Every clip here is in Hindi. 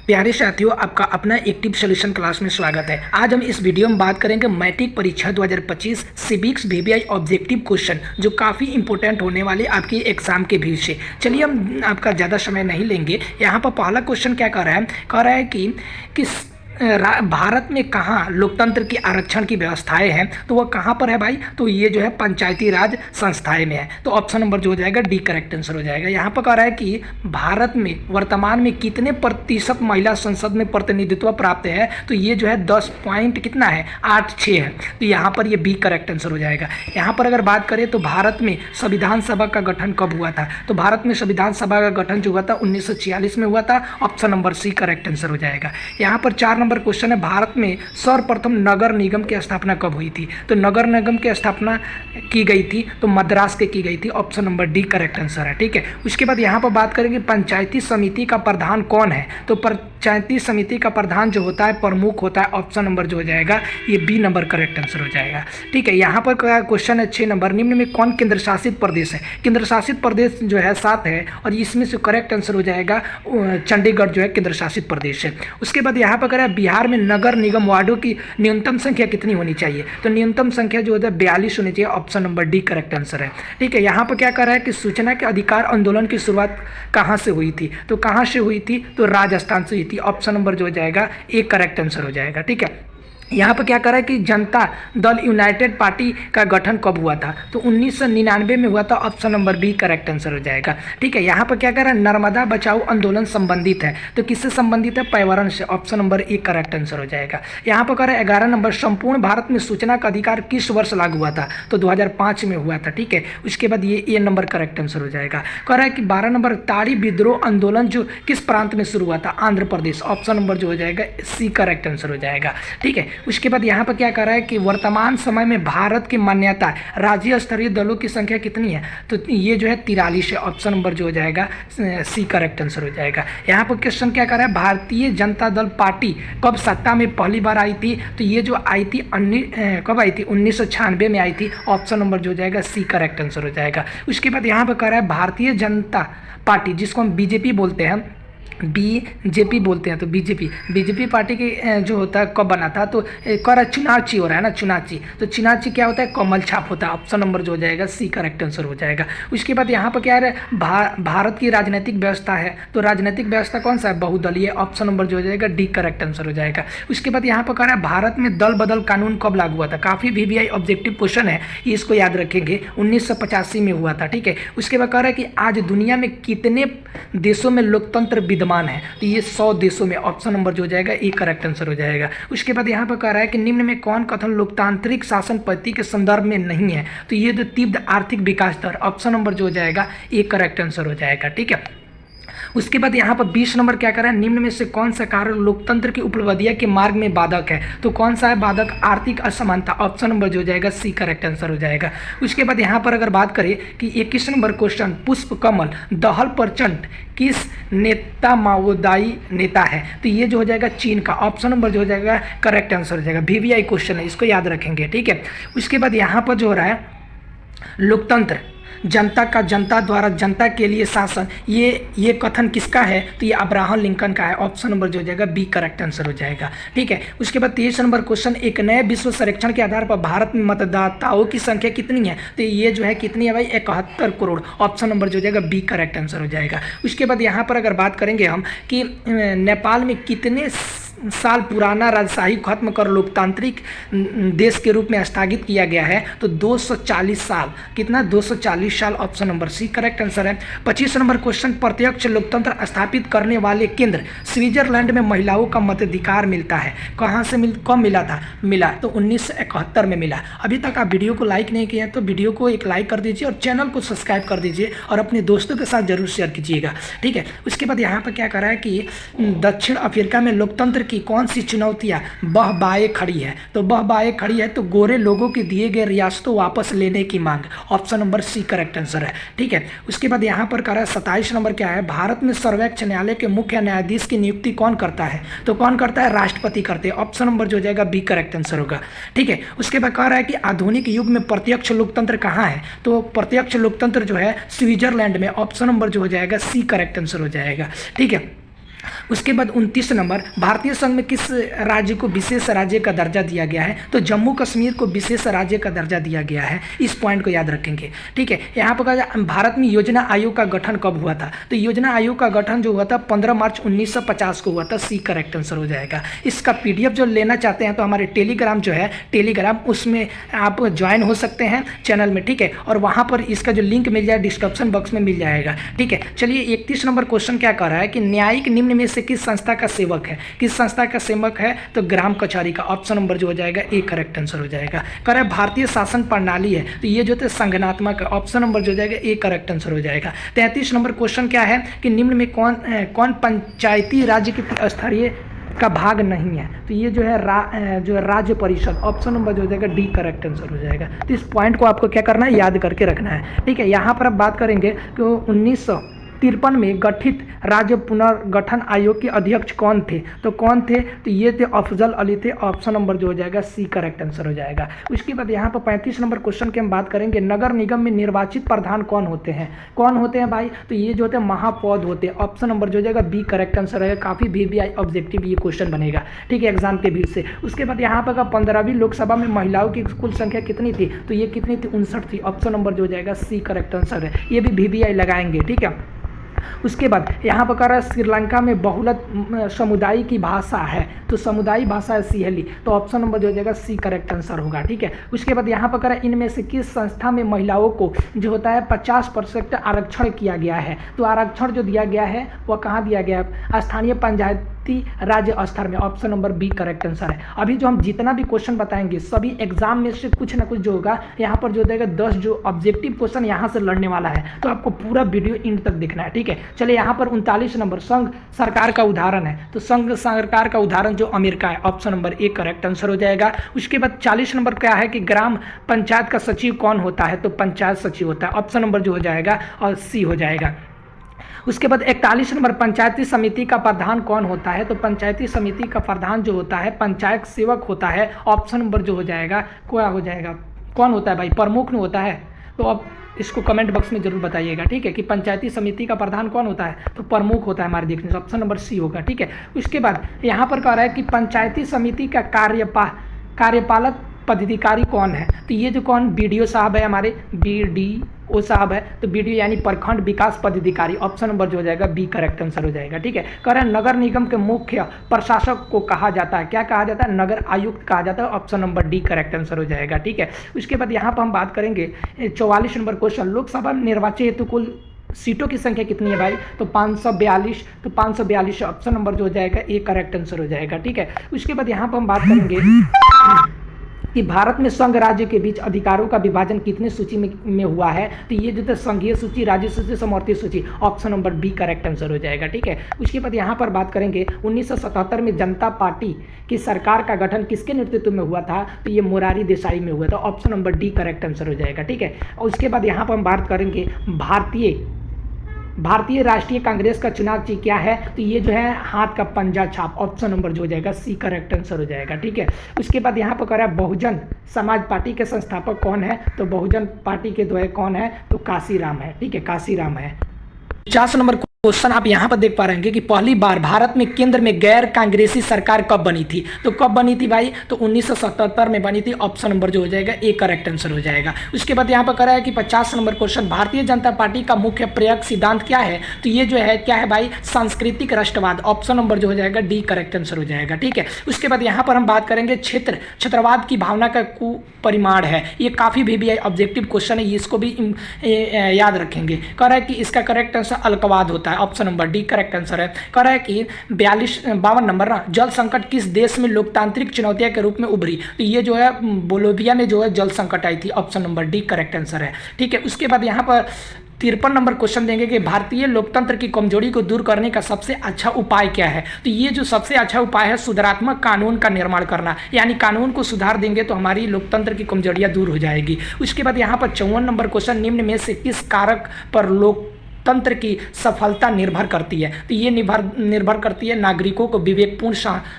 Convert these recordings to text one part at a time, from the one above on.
प्यारे साथियों, आपका अपना एक्टिव सॉल्यूशन क्लास में स्वागत है। आज हम इस वीडियो में बात करेंगे मैट्रिक परीक्षा 2025 सिविक्स वीवीआई ऑब्जेक्टिव क्वेश्चन, जो काफ़ी इंपॉर्टेंट होने वाले आपकी एग्जाम के व्यू से। चलिए हम आपका ज़्यादा समय नहीं लेंगे। यहाँ पर पहला क्वेश्चन क्या कह रहा है कि किस भारत में कहाँ लोकतंत्र की आरक्षण की व्यवस्थाएं हैं, तो वह कहाँ पर है भाई? तो ये जो है पंचायती राज संस्थाएं में है। तो ऑप्शन नंबर जो हो जाएगा डी करेक्ट आंसर हो जाएगा। यहाँ पर कह रहा है कि भारत में वर्तमान में कितने प्रतिशत महिला संसद में प्रतिनिधित्व प्राप्त है, तो ये जो है 10 पॉइंट कितना है 86 है। तो यहाँ पर ये बी करेक्ट आंसर हो जाएगा। यहाँ पर अगर बात करें तो भारत में संविधान सभा का गठन कब हुआ था, तो भारत में संविधान सभा का गठन जो हुआ था 1946 में हुआ था। Option number C correct answer हो जाएगा। यहाँ पर 4 नंबर क्वेश्चन है, भारत में सर्वप्रथम नगर निगम की स्थापना कब हुई थी? तो नगर निगम की स्थापना की गई थी तो मद्रास के की गई थी। Option number D correct answer है। ठीक है, उसके बाद यहाँ पर बात करेंगे पंचायती समिति का प्रधान कौन है, तो पंचायती समिति का प्रधान जो होता है प्रमुख होता है। ऑप्शन नंबर जो हो जाएगा ये बी नंबर करेक्ट आंसर हो जाएगा। ठीक है, यहाँ पर क्वेश्चन है 6 नंबर, निम्न में कौन केंद्र शासित प्रदेश है? केंद्र शासित प्रदेश जो है 7 है और इसमें से करेक्ट आंसर हो जाएगा चंडीगढ़ जो है केंद्र शासित प्रदेश है। उसके बाद यहाँ पर करें बिहार में नगर निगम वार्डों की न्यूनतम संख्या कितनी होनी चाहिए, तो न्यूनतम संख्या जो होता है 42 होनी चाहिए। Option number D correct answer है। ठीक है, यहाँ पर क्या कर रहा है कि सूचना के अधिकार आंदोलन की शुरुआत कहाँ से हुई थी, तो कहाँ से हुई थी, तो राजस्थान से हुई थी। ऑप्शन नंबर जो हो जाएगा ए करेक्ट आंसर हो जाएगा। ठीक है, यहाँ पर क्या कर रहा है कि जनता दल यूनाइटेड पार्टी का गठन कब हुआ था, तो 1999 में हुआ था। Option number B correct answer हो जाएगा। ठीक है, यहाँ पर क्या कर रहा है नर्मदा बचाओ आंदोलन संबंधित है, तो किससे संबंधित है? पर्यावरण से। Option number A correct answer हो जाएगा। यहाँ पर कर रहा है 11 नंबर, संपूर्ण भारत में सूचना का अधिकार किस वर्ष लागू हुआ था, तो 2005 में हुआ था। ठीक है, उसके बाद ये ए नंबर करेक्ट आंसर हो जाएगा। कह रहा है कि 12 नंबर, ताड़ी विद्रोह आंदोलन जो किस प्रांत में शुरू हुआ था? आंध्र प्रदेश। ऑप्शन नंबर जो हो जाएगा सी करेक्ट आंसर हो जाएगा। ठीक है, उसके बाद यहाँ पर क्या कर रहा है कि वर्तमान समय में भारत की मान्यता राज्य स्तरीय दलों की संख्या कितनी है, तो ये जो है 43 है। ऑप्शन नंबर जो हो जाएगा सी करेक्ट आंसर हो जाएगा। यहाँ पर क्वेश्चन क्या कर रहा है भारतीय जनता दल पार्टी कब सत्ता में पहली बार आई थी, तो ये जो आई थी कब आई थी? 1996 में आई थी। ऑप्शन नंबर जो हो जाएगा सी करेक्ट आंसर हो जाएगा। उसके बाद यहाँ पर कर रहा है भारतीय जनता पार्टी, जिसको हम बीजेपी बोलते हैं, बीजेपी बोलते हैं, तो बीजेपी पार्टी की जो होता है कब बना था, तो कह रहा है चुनाची हो रहा है ना, चुनाची। तो चुनाची क्या होता है? कमल छाप होता है। ऑप्शन नंबर जो हो जाएगा सी करेक्ट आंसर हो जाएगा। उसके बाद यहाँ पर क्या है भारत की राजनीतिक व्यवस्था है, तो राजनीतिक व्यवस्था कौन सा है? बहुदलीय। ऑप्शन नंबर जो हो जाएगा डी करेक्ट आंसर हो जाएगा। उसके बाद यहाँ पर कह रहा है भारत में दल बदल कानून कब लागू हुआ था? काफ़ी वीवीआई ऑब्जेक्टिव क्वेश्चन है, ये इसको याद रखेंगे। 1985 में हुआ था। ठीक है, उसके बाद कह रहा है कि आज दुनिया में कितने देशों में लोकतंत्र विद्यमान है, तो ये 100 देशों में। ऑप्शन नंबर जो हो जाएगा ए करेक्ट आंसर हो जाएगा। उसके बाद यहाँ पर कह रहा है कि निम्न में कौन कथन लोकतांत्रिक शासन पद्धति के संदर्भ में नहीं है, तो ये जो तीव्र आर्थिक विकास दर। ऑप्शन नंबर जो हो जाएगा ए करेक्ट आंसर हो जाएगा। ठीक है, उसके बाद यहाँ पर 20 नंबर क्या कर रहा है, निम्न में से कौन सा कारण लोकतंत्र की उपलब्धियां के मार्ग में बाधक है, तो कौन सा है बाधक? आर्थिक असमानता। ऑप्शन नंबर जो हो जाएगा सी करेक्ट आंसर हो जाएगा। उसके बाद यहाँ पर अगर बात करें कि 21 नंबर क्वेश्चन, पुष्प कमल दहल प्रचंड किस नेता माओवादी नेता है, तो ये जो हो जाएगा चीन का। ऑप्शन नंबर जो हो जाएगा करेक्ट आंसर हो जाएगा। वीवीआई क्वेश्चन है, इसको याद रखेंगे। ठीक है, उसके बाद यहाँ पर जो हो रहा है लोकतंत्र जनता का जनता द्वारा जनता के लिए शासन, ये कथन किसका है, तो ये अब्राहम लिंकन का है। ऑप्शन नंबर जो हो जाएगा बी करेक्ट आंसर हो जाएगा। ठीक है, उसके बाद 23 नंबर क्वेश्चन, एक नए विश्व सर्वेक्षण के आधार पर भारत में मतदाताओं की संख्या कितनी है, तो ये जो है कितनी है भाई? 71 करोड़। ऑप्शन नंबर जो हो जाएगा बी करेक्ट आंसर हो जाएगा। उसके बाद यहाँ पर अगर बात करेंगे हम कि नेपाल में कितने साल पुराना राजशाही खत्म कर लोकतांत्रिक देश के रूप में स्थगित किया गया है, तो 240 साल। कितना? 240 साल। Option number C correct answer है। 25 नंबर क्वेश्चन, प्रत्यक्ष लोकतंत्र स्थापित करने वाले केंद्र स्विट्जरलैंड में महिलाओं का मताधिकार मिलता है, कहाँ से कब मिला था? मिला तो 1971 में मिला। अभी तक आप वीडियो को लाइक नहीं किया तो वीडियो को एक लाइक कर दीजिए और चैनल को सब्सक्राइब कर दीजिए और अपने दोस्तों के साथ जरूर शेयर कीजिएगा। ठीक है, उसके बाद यहाँ पर क्या कर रहा है कि दक्षिण अफ्रीका में लोकतंत्र की कौन सी चुनौतियां बहबाए खड़ी है, तो बहबाए खड़ी है तो गोरे लोगों के दिए गए रियासतों वापस लेने की मांग। Option number C correct answer है। ठीक है, उसके बाद यहाँ पर कह रहा है 27 नंबर क्या है, भारत में सर्वोच्च न्यायालय के मुख्य न्यायाधीश की नियुक्ति कौन करता है, तो कौन करता है? राष्ट्रपति करते हैं। ऑप्शन नंबर जो हो जाएगा बी करेक्ट आंसर होगा। ठीक है, उसके बाद कह रहा है कि आधुनिक युग में प्रत्यक्ष लोकतंत्र कहाँ है, तो प्रत्यक्ष लोकतंत्र जो है स्विट्जरलैंड में। ऑप्शन नंबर जो हो जाएगा सी करेक्ट आंसर हो जाएगा। ठीक है, उसके बाद 29 नंबर, भारतीय संघ में किस राज्य को विशेष राज्य का दर्जा दिया गया है? तो जम्मू कश्मीर को विशेष राज्य का दर्जा दिया गया है। इस पॉइंट को याद रखेंगे, ठीक है। यहाँ पर कहा भारत में योजना आयोग का गठन कब हुआ था? तो योजना आयोग का गठन जो हुआ था 15 मार्च 1950 को हुआ था। सी करेक्ट आंसर हो जाएगा। इसका PDF जो लेना चाहते हैं तो हमारे टेलीग्राम जो है, टेलीग्राम, उसमें आप ज्वाइन हो सकते हैं चैनल में, ठीक है। और वहाँ पर इसका जो लिंक मिल जाए डिस्क्रिप्शन बॉक्स में मिल जाएगा, ठीक है। चलिए 31 नंबर क्वेश्चन क्या कर रहा है कि न्यायिक निम्न में से किस संस्था का सेवक है? किस संस्था का सेवक है? तो ग्राम कचहरी का। ऑप्शन नंबर जो हो जाएगा ए करेक्ट आंसर हो जाएगा। कह रहा है भारतीय शासन प्रणाली है, तो ये जो है संगठनात्मक है। ऑप्शन नंबर जो हो जाएगा ए करेक्ट आंसर हो जाएगा। 33 नंबर क्वेश्चन क्या है कि निम्न में कौन पंचायती राज्य के स्तरीय का भाग नहीं है? तो ये जो है जो राज्य परिषद। ऑप्शन नंबर जो हो जाएगा डी करेक्ट आंसर हो जाएगा। तो इस पॉइंट को आपको क्या करना है, याद करके रखना है, ठीक है। यहाँ पर आप बात करेंगे कि 1953 में गठित राज्य पुनर्गठन आयोग के अध्यक्ष कौन थे? तो कौन थे? तो ये थे अफजल अली थे। ऑप्शन नंबर जो हो जाएगा सी करेक्ट आंसर हो जाएगा। उसके बाद यहाँ पर 35 नंबर क्वेश्चन की हम बात करेंगे, नगर निगम में निर्वाचित प्रधान कौन होते हैं? कौन होते हैं भाई? तो ये जो होते हैं महापौर होते हैं। ऑप्शन नंबर जो हो जाएगा बी करेक्ट आंसर है। काफ़ी VBI ऑब्जेक्टिव ये क्वेश्चन बनेगा, ठीक है, एग्जाम के भीड़ से। उसके बाद यहाँ पर 15वीं लोकसभा में महिलाओं की कुल संख्या कितनी थी? तो ये कितनी थी? 59 थी। ऑप्शन नंबर जो हो जाएगा सी करेक्ट आंसर है। ये भी VBI लगाएंगे, ठीक है। उसके बाद यहाँ पर कह रहा है श्रीलंका में बहुलत समुदाय की भाषा है, तो समुदायी भाषा है सिंहली। तो ऑप्शन नंबर जो हो जाएगा सी करेक्ट आंसर होगा, ठीक है। उसके बाद यहाँ पर कह रहा है इनमें से किस संस्था में महिलाओं को जो होता है 50% आरक्षण किया गया है? तो आरक्षण जो दिया गया है वह कहाँ दिया गया है? स्थानीय पंचायती राज्य स्तर में। Option number B correct answer है। अभी जो हम जितना भी क्वेश्चन बताएंगे सभी एग्जाम में से कुछ ना कुछ जो होगा यहाँ पर जो देगा 10 जो ऑब्जेक्टिव क्वेश्चन यहाँ से लड़ने वाला है, तो आपको पूरा वीडियो एंड तक देखना है, ठीक है। चलिए यहाँ पर 39 नंबर संघ सरकार का उदाहरण है, तो संघ सरकार का उदाहरण जो अमेरिका है। Option number A correct answer हो जाएगा। उसके बाद 40 नंबर क्या है कि ग्राम पंचायत का सचिव कौन होता है? तो पंचायत सचिव होता है। ऑप्शन नंबर जो हो जाएगा और सी हो जाएगा। उसके बाद 41 नंबर पंचायती समिति का प्रधान कौन होता है? तो पंचायती समिति का प्रधान जो होता है पंचायत सेवक होता है। ऑप्शन नंबर जो हो जाएगा क्या हो जाएगा? कौन होता है भाई? प्रमुख नहीं होता है। तो अब इसको कमेंट बॉक्स में जरूर बताइएगा, ठीक है, कि पंचायती समिति का प्रधान कौन होता है? तो प्रमुख होता है हमारे देखने से। ऑप्शन नंबर सी होगा, ठीक है। उसके बाद यहाँ पर कह रहा है कि पंचायती समिति का कार्यपालक पदाधिकारी कौन है? तो ये जो कौन BDO साहब है, हमारे BDO साहब है। तो BDO यानी प्रखंड विकास पदाधिकारी। ऑप्शन नंबर जो हो जाएगा बी करेक्ट आंसर हो जाएगा, ठीक है। कह रहे हैं नगर निगम के मुख्य प्रशासक को कहा जाता है? क्या कहा जाता है? नगर आयुक्त कहा जाता है। Option number D correct answer हो जाएगा, ठीक है। उसके बाद यहाँ पर हम बात करेंगे 44 नंबर क्वेश्चन, लोकसभा निर्वाचन हेतु कुल सीटों की संख्या कितनी है भाई? तो 542। तो 542 ऑप्शन नंबर जो हो जाएगा ए करेक्ट आंसर हो जाएगा, ठीक है। उसके बाद यहाँ पर हम बात करेंगे कि भारत में संघ राज्य के बीच अधिकारों का विभाजन कितनी सूची में हुआ है? तो ये जो है संघीय सूची, राज्य सूची, समवर्ती सूची। Option number B correct answer हो जाएगा, ठीक है। उसके बाद यहाँ पर बात करेंगे 1977 में जनता पार्टी की सरकार का गठन किसके नेतृत्व में हुआ था? तो ये मोरारी देसाई में हुआ था। Option number D correct answer हो जाएगा, ठीक है। और उसके बाद यहाँ पर हम बात करेंगे भारतीय राष्ट्रीय कांग्रेस का चुनाव चिन्ह क्या है? तो ये जो है हाथ का पंजा छाप। ऑप्शन नंबर जो हो जाएगा सी करेक्ट आंसर हो जाएगा, ठीक है। उसके बाद यहाँ पर कह रहा है बहुजन समाज पार्टी के संस्थापक कौन है? तो बहुजन पार्टी के द्वारा कौन है? तो काशीराम है, ठीक है, काशीराम है। 50 नंबर क्वेश्चन आप यहाँ पर देख पा रहे हैं कि पहली बार भारत में केंद्र में गैर कांग्रेसी सरकार कब बनी थी? तो कब बनी थी भाई? तो 1977 में बनी थी। ऑप्शन नंबर जो हो जाएगा ए करेक्ट आंसर हो जाएगा। उसके बाद यहाँ पर कह रहा है कि 50 number question, Bharatiya Janata party का मुख्य प्रेरक सिद्धांत क्या है? तो ये जो है क्या है भाई? सांस्कृतिक राष्ट्रवाद। ऑप्शन नंबर जो हो जाएगा डी करेक्ट आंसर हो जाएगा, ठीक है। उसके बाद यहाँ पर हम बात करेंगे क्षेत्रवाद की भावना का कुपरिमाण है। ये काफ़ी VBI ऑब्जेक्टिव क्वेश्चन है, इसको भी याद रखेंगे। कह रहा है कि इसका करेक्ट आंसर अल्पवाद होता है। Option number D correct answer है। कह रहा है कि 52 नंबर ना, जल संकट किस देश में लोकतांत्रिक चुनौतियां के रूप में उभरी? तो ये जो है बोलोविया में जो है जल संकट आई थी। Option number D correct answer है, ठीक है। उसके बाद यहाँ पर 53 नंबर क्वेश्चन देंगे कि भारतीय लोकतंत्र की कमजोरी को दूर करने का सबसे अच्छा उपाय क्या है? तो ये जो सबसे अच्छा उपाय है सुधारात्मक कानून का निर्माण करना, यानी कानून को सुधार देंगे तो हमारी लोकतंत्र की कमजोरियां दूर हो जाएगी। उसके बाद यहाँ पर 54 नंबर क्वेश्चन, निम्न में से किस कारक पर तंत्र की सफलता निर्भर करती है? तो ये निर्भर करती है नागरिकों को विवेकपूर्ण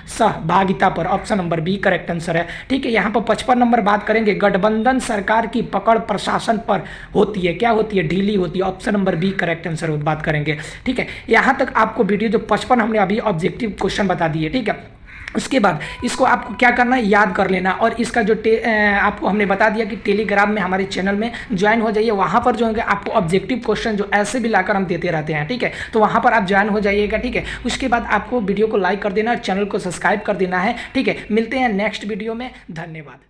सहभागिता पर। Option number B correct answer है। ठीक है, यहाँ पर 55 नंबर बात करेंगे, गठबंधन सरकार की पकड़ प्रशासन पर होती है, क्या होती है? ढीली होती है। Option number B correct answer बात करेंगे। ठीक है, यहाँ तक आपको वीडियो जो 55 हमने अभी ऑब्जेक्टिव क्वेश्चन बता दिए। ठीक है, उसके बाद इसको आपको क्या करना है, याद कर लेना। और इसका जो आपको हमने बता दिया कि टेलीग्राम में हमारे चैनल में ज्वाइन हो जाइए, वहाँ पर जो है आपको ऑब्जेक्टिव क्वेश्चन जो ऐसे भी लाकर हम देते रहते हैं। ठीक है, तो वहाँ पर आप ज्वाइन हो जाइएगा। ठीक है, उसके बाद आपको वीडियो को लाइक कर देना, चैनल को सब्सक्राइब कर देना है। ठीक है, मिलते हैं नेक्स्ट वीडियो में। धन्यवाद।